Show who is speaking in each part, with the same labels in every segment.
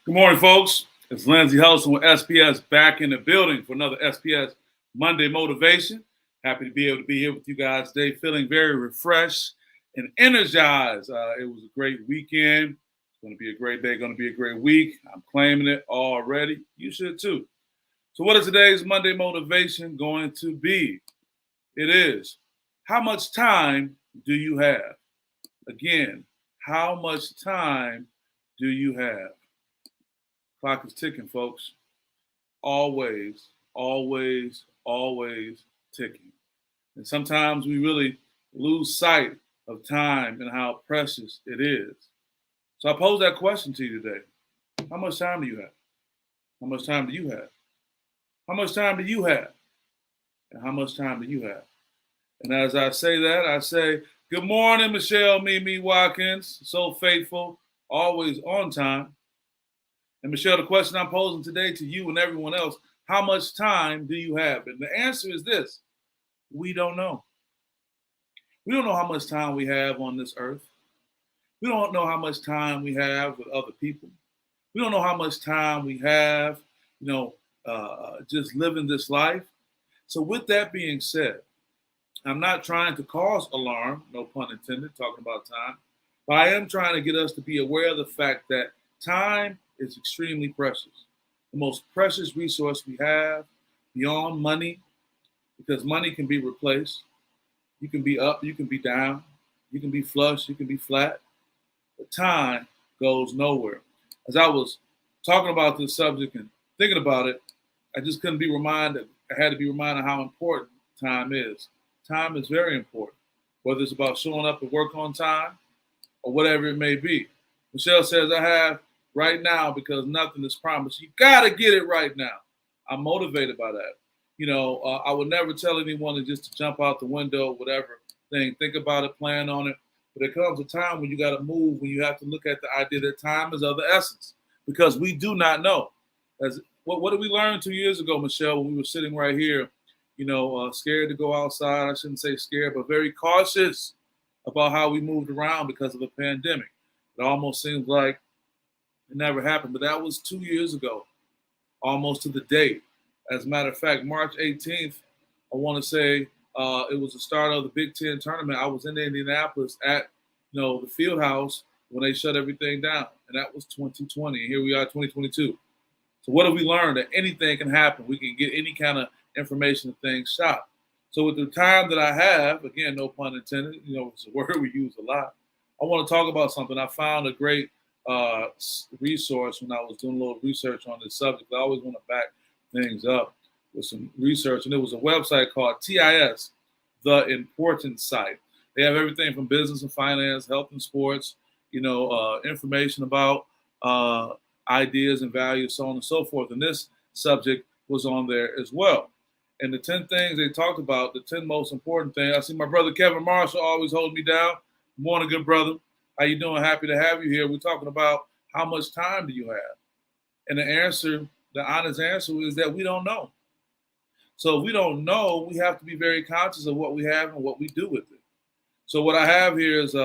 Speaker 1: Good morning, folks. It's Lindsay Hudson with SPS back in the building for another SPS Monday Motivation. Happy to be able to be here with you guys today, feeling very refreshed and energized. It was a great weekend. It's going to be a great day, going to be a great week. I'm claiming it already. You should too. So, what is today's Monday Motivation going to be? It is, how much time do you have? Again, how much time do you have? Clock is ticking, folks. Always, always, always ticking. And sometimes we really lose sight of time and how precious it is. So I pose that question to you today. How much time do you have? How much time do you have? How much time do you have? And how much time do you have? And as I say that, I say, good morning, Michelle Mimi Watkins. So faithful, always on time. And Michelle, the question I'm posing today to you and everyone else, how much time do you have? And the answer is this: we don't know. We don't know how much time we have on this earth. We don't know how much time we have with other people. We don't know how much time we have, just living this life. So with that being said, I'm not trying to cause alarm, no pun intended, talking about time, but I am trying to get us to be aware of the fact that time is extremely precious. The most precious resource we have beyond money, because money can be replaced. You can be up, you can be down, you can be flush, you can be flat, but time goes nowhere. As I was talking about this subject and thinking about it, I just couldn't be reminded, I had to be reminded how important time is. Time is very important, whether it's about showing up at work on time or whatever it may be. Michelle says, I have right now because nothing is promised. You got to get it right now. I'm motivated by that. I would never tell anyone just to jump out the window, whatever thing. Think about it, plan on it. But there comes a time when you got to move, when you have to look at the idea that time is of the essence, because we do not know. What did we learn 2 years ago, Michelle, when we were sitting right here, scared to go outside? I shouldn't say scared, but very cautious about how we moved around because of the pandemic. It almost seems like it never happened, but that was 2 years ago, almost to the date. As a matter of fact, March 18th, I want to say it was the start of the Big Ten tournament. I was in Indianapolis at, the field house when they shut everything down, and that was 2020. And here we are, 2022. So what have we learned? That anything can happen. We can get any kind of information and things shot. So with the time that I have, again, no pun intended, it's a word we use a lot. I want to talk about something. I found a great resource when I was doing a little research on this subject. I always want to back things up with some research, and it was a website called TIS, The Important Site. They have everything from business and finance, health and sports, information about ideas and values, so on and so forth. And this subject was on there as well. And the 10 things they talked about, the 10 most important things. I see my brother Kevin Marshall always holding me down. Good morning, good brother. How you doing? Happy to have you here. We're talking about how much time do you have? And the honest answer is that we don't know. So if we don't know, we have to be very conscious of what we have and what we do with it. So what I have here is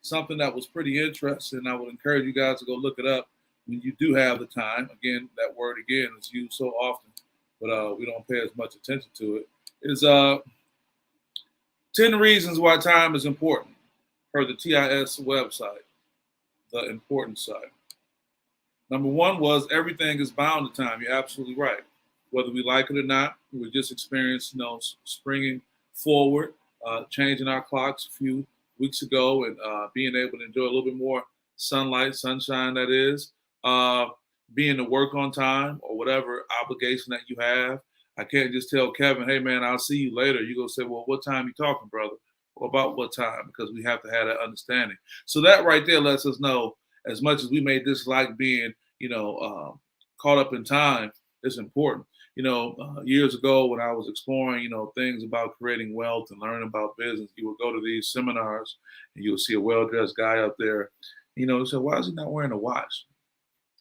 Speaker 1: something that was pretty interesting. I would encourage you guys to go look it up when you do have the time. Again, that word again is used so often, but we don't pay as much attention to it. It's 10 reasons why time is important per the TIS website, the important site. Number one was everything is bound to time. You're absolutely right. Whether we like it or not, we just experienced, springing forward, changing our clocks a few weeks ago, and being able to enjoy a little bit more sunshine, that is, being to work on time or whatever obligation that you have. I can't just tell Kevin, hey, man, I'll see you later. You're going to say, well, what time you talking, brother? Or about what time? Because we have to have that understanding. So that right there lets us know, as much as we may dislike being, caught up in time, it's important. Years ago when I was exploring, things about creating wealth and learning about business, you would go to these seminars and you would see a well-dressed guy up there. He said, why is he not wearing a watch?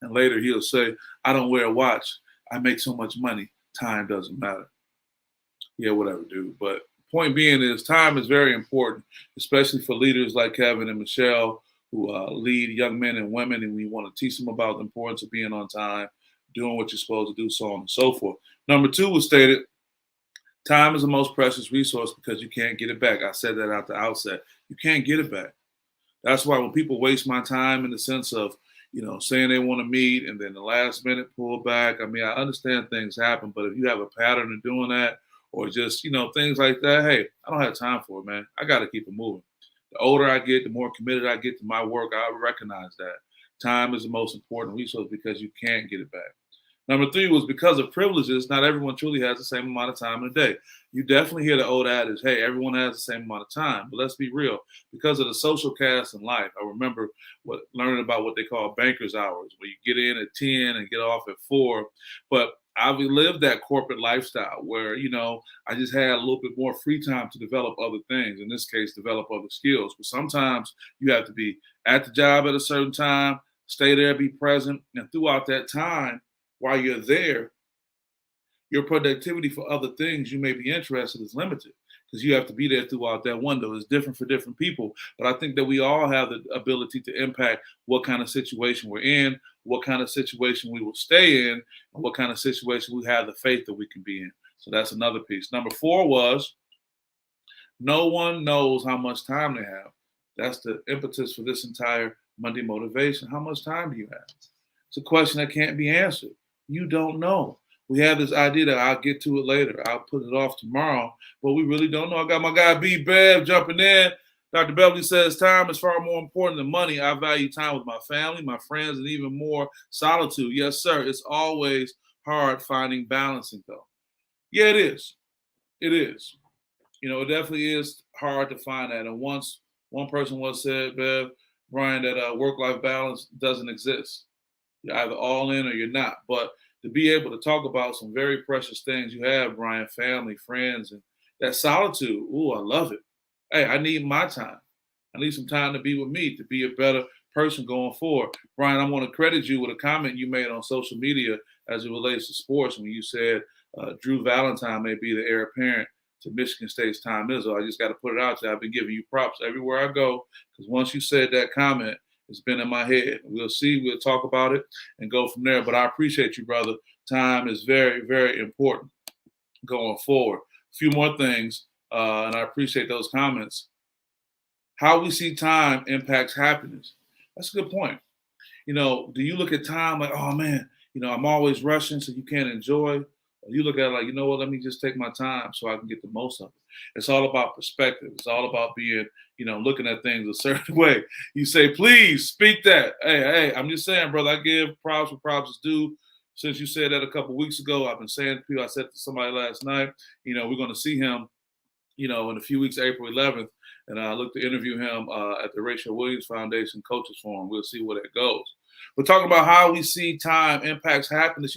Speaker 1: And later he'll say, I don't wear a watch. I make so much money. Time doesn't matter. Yeah, whatever, dude. But point being is time is very important, especially for leaders like Kevin and Michelle who lead young men and women, and we want to teach them about the importance of being on time, doing what you're supposed to do, so on and so forth. Number two was stated, time is the most precious resource because you can't get it back. I said that at the outset. You can't get it back. That's why when people waste my time in the sense of, saying they want to meet and then the last minute pull back, I mean, I understand things happen, but if you have a pattern of doing that or just, things like that, hey, I don't have time for it, man. I got to keep it moving. The older I get, the more committed I get to my work, I recognize that time is the most important resource because you can't get it back. Number three was because of privileges, not everyone truly has the same amount of time in a day. You definitely hear the old adage, hey, everyone has the same amount of time. But let's be real, because of the social cast in life, I remember learning about what they call banker's hours, where you get in at 10 and get off at 4. But I've lived that corporate lifestyle where, I just had a little bit more free time to develop other things, in this case, develop other skills. But sometimes you have to be at the job at a certain time, stay there, be present. And throughout that time, while you're there, your productivity for other things you may be interested is limited because you have to be there throughout that window. It's different for different people, but I think that we all have the ability to impact what kind of situation we're in, what kind of situation we will stay in, and what kind of situation we have the faith that we can be in. So that's another piece. Number four was no one knows how much time they have. That's the impetus for this entire Monday motivation. How much time do you have? It's a question that can't be answered. You don't know. We have this idea that I'll get to it later. I'll put it off tomorrow, but we really don't know. I got my guy B. Bev jumping in. Dr. Beverly says time is far more important than money. I value time with my family, my friends, and even more solitude. Yes, sir. It's always hard finding balancing, though. Yeah, it is. It is. It definitely is hard to find that. And once one person once said, Bev, Brian, that work-life balance doesn't exist. You're either all in or you're not. But to be able to talk about some very precious things you have, Brian, family, friends, and that solitude, ooh, I love it. Hey, I need my time. I need some time to be with me, to be a better person going forward. Brian, I want to credit you with a comment you made on social media as it relates to sports when you said Drew Valentine may be the heir apparent to Michigan State's Tom Izzo. I just got to put it out there. I've been giving you props everywhere I go because once you said that comment, it's been in my head. We'll see. We'll talk about it and go from there. But I appreciate you, brother. Time is very, very important going forward. A few more things, and I appreciate those comments. How we see time impacts happiness. That's a good point. Do you look at time like, oh man, I'm always rushing, so you can't enjoy? Or you look at it like, you know what, let me just take my time so I can get the most of it. It's all about perspective. It's all about being, looking at things a certain way. You say, please speak that. Hey, I'm just saying, brother, I give props where props is due. Since you said that a couple of weeks ago, I've been saying to people, I said to somebody last night, we're going to see him, in a few weeks, April 11th. And I look to interview him at the Rachel Williams Foundation Coaches Forum. We'll see where that goes. We're talking about how we see time impacts happiness.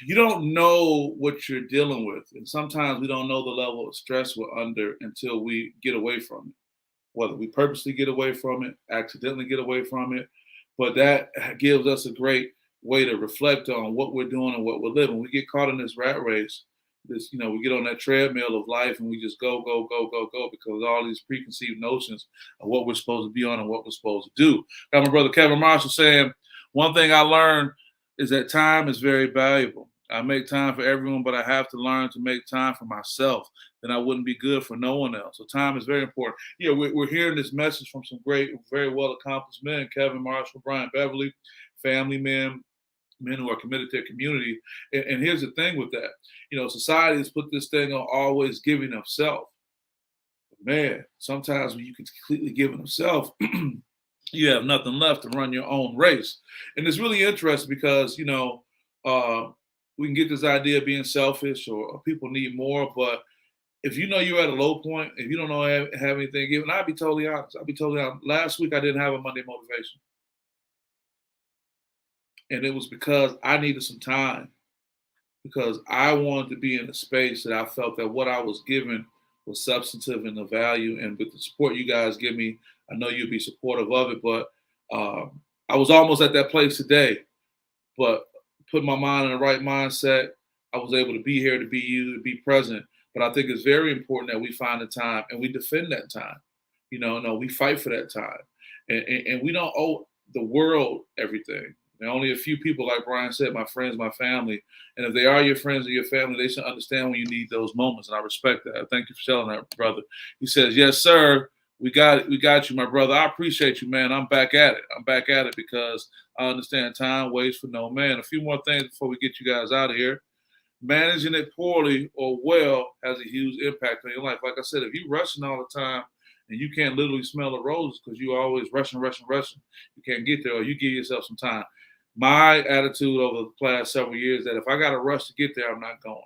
Speaker 1: You don't know what you're dealing with. And sometimes we don't know the level of stress we're under until we get away from it. Whether we purposely get away from it, accidentally get away from it. But that gives us a great way to reflect on what we're doing and what we're living. We get caught in this rat race. We get on that treadmill of life and we just go, go, go, go, go because of all these preconceived notions of what we're supposed to be on and what we're supposed to do. Got my brother Kevin Marshall saying, one thing I learned is that time is very valuable. I make time for everyone, but I have to learn to make time for myself. Then I wouldn't be good for no one else. So time is very important. Yeah, we're hearing this message from some great, very well accomplished men, Kevin Marshall, Brian Beverly, family men who are committed to their community. And here's the thing with that. Society has put this thing on always giving of self. Man, sometimes when you can completely give of self, you have nothing left to run your own race. And it's really interesting because, we can get this idea of being selfish or people need more. But if you're at a low point, if you don't know have anything given, I'll be totally honest. Last week, I didn't have a Monday motivation. And it was because I needed some time because I wanted to be in a space that I felt that what I was given was substantive and of value. And with the support you guys give me, I know you'll be supportive of it. But I was almost at that place today. But put my mind in the right mindset, I was able to be here, to be you, to be present. But I think it's very important that we find the time and we defend that time. No, we fight for that time, and we don't owe the world everything. And only a few people, like Brian said, my friends, my family, and if they are your friends or your family, they should understand when you need those moments. And I respect that. Thank you for telling that, brother. He says, "Yes, sir. We got it. We got you, my brother. I appreciate you, man. I'm back at it. I'm back at it because I understand time waits for no man." A few more things before we get you guys out of here. Managing it poorly or well has a huge impact on your life. Like I said, if you're rushing all the time and you can't literally smell the roses because you're always rushing, you can't get there, or you give yourself some time. My attitude over the past several years that if I got to rush to get there, I'm not going.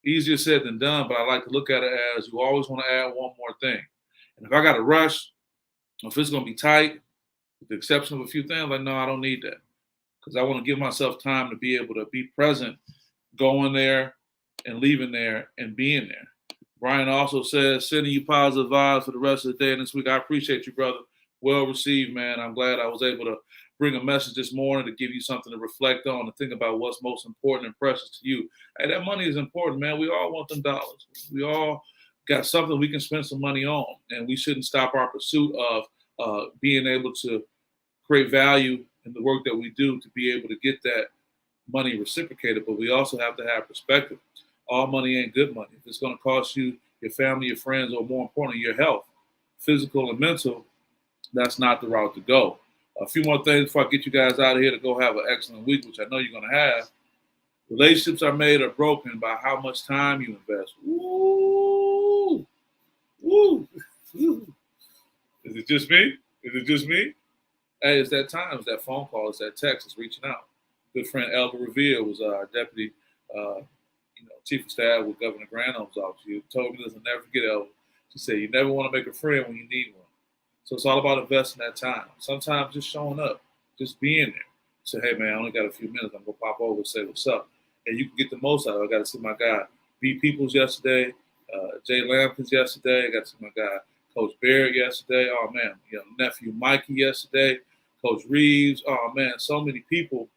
Speaker 1: Easier said than done, but I like to look at it as you always want to add one more thing. And if I got to rush, if it's going to be tight, with the exception of a few things, like, no, I don't need that because I want to give myself time to be able to be present, going there and leaving there and being there. Brian also says, sending you positive vibes for the rest of the day and this week. I appreciate you, brother. Well received, man. I'm glad I was able to bring a message this morning to give you something to reflect on and think about what's most important and precious to you. Hey, that money is important, man. We all want them dollars. We all got something we can spend some money on, and we shouldn't stop our pursuit of being able to create value in the work that we do to be able to get that money reciprocated. But we also have to have perspective. All money ain't good money. If it's going to cost you your family, your friends, or more importantly, your health, physical and mental, that's not the route to go. A few more things before I get you guys out of here to go have an excellent week, which I know you're going to have. Relationships are made or broken by how much time you invest. Woo! Woo! Woo. Is it just me? Is it just me? Hey, it's that time. It's that phone call. It's that text. It's reaching out. Good friend Elva Revere was our deputy chief of staff with Governor Granholm's office. She told me this, I'll never forget Elva. She said, you never want to make a friend when you need one. So it's all about investing that time. Sometimes just showing up, just being there. Say, hey, man, I only got a few minutes. I'm going to pop over and say what's up. And you can get the most out of it. I got to see my guy, B. Peoples yesterday, Jay Lampkins yesterday. I got to see my guy, Coach Barrett yesterday. Oh, man, nephew Mikey yesterday. Coach Reeves. Oh, man, so many people.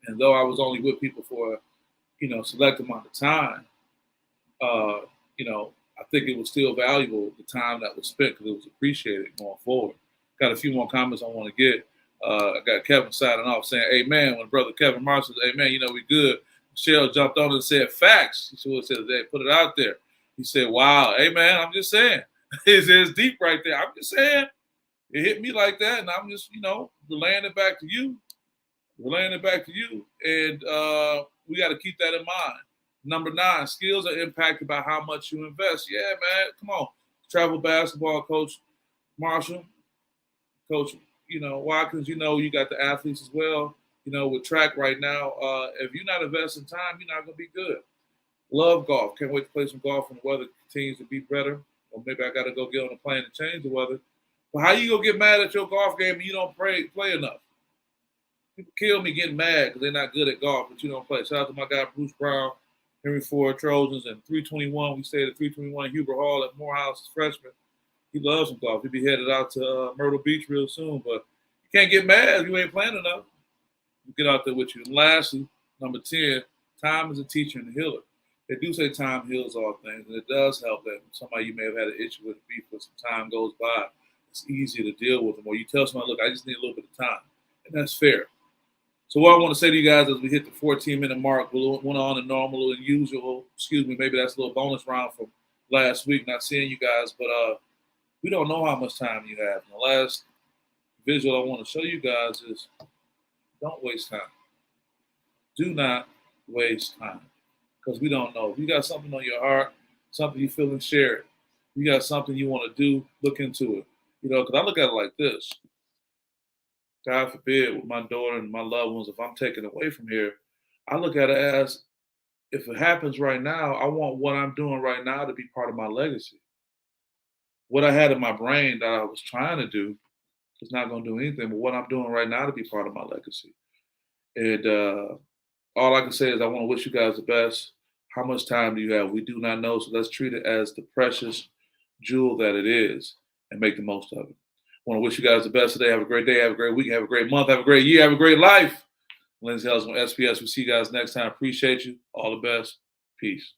Speaker 1: And though I was only with people for select amount of time, I think it was still valuable, the time that was spent, because it was appreciated going forward. Got a few more comments I want to get. I got Kevin signing off saying, hey, man, when brother Kevin Marshall said, hey, man, we good. Michelle jumped on and said, facts. He should have said, hey, put it out there. He said, wow, hey, man, I'm just saying. It's deep right there. I'm just saying. It hit me like that, and I'm just, relaying it back to you. And we got to keep that in mind. Number 9, skills are impacted by how much you invest. Yeah, man, come on. Travel basketball coach Marshall, Coach, Watkins, you got the athletes as well. With track right now, if you're not investing time, you're not going to be good. Love golf. Can't wait to play some golf when the weather continues to be better. Or maybe I got to go get on a plane and change the weather. But how you going to get mad at your golf game and you don't play enough? People kill me getting mad because they're not good at golf, but you don't play. Shout out to my guy, Bruce Brown, Henry Ford Trojans, and 321. We stayed at 321 Huber Hall at Morehouse as freshman. He loves some golf. He'll be headed out to Myrtle Beach real soon, but you can't get mad if you ain't playing enough. You get out there with you. And lastly, number 10, time is a teacher and a healer. They do say time heals all things, and it does help that somebody you may have had an issue with beef, but some time goes by, it's easier to deal with them. Or you tell somebody, look, I just need a little bit of time. And that's fair. So what I want to say to you guys as we hit the 14-minute mark, we went on a normal and usual, maybe that's a little bonus round from last week, not seeing you guys, but we don't know how much time you have. And the last visual I want to show you guys is don't waste time. Do not waste time, because we don't know. If you got something on your heart, something you feel and share it. You got something you want to do, look into it. Because I look at it like this. God forbid, with my daughter and my loved ones, if I'm taken away from here, I look at it as, if it happens right now, I want what I'm doing right now to be part of my legacy. What I had in my brain that I was trying to do is not going to do anything, but what I'm doing right now to be part of my legacy. And all I can say is I want to wish you guys the best. How much time do you have? We do not know, so let's treat it as the precious jewel that it is and make the most of it. I want to wish you guys the best today. Have a great day. Have a great week. Have a great month. Have a great year. Have a great life. Lindsay Ellis on SPS. We'll see you guys next time. Appreciate you. All the best. Peace.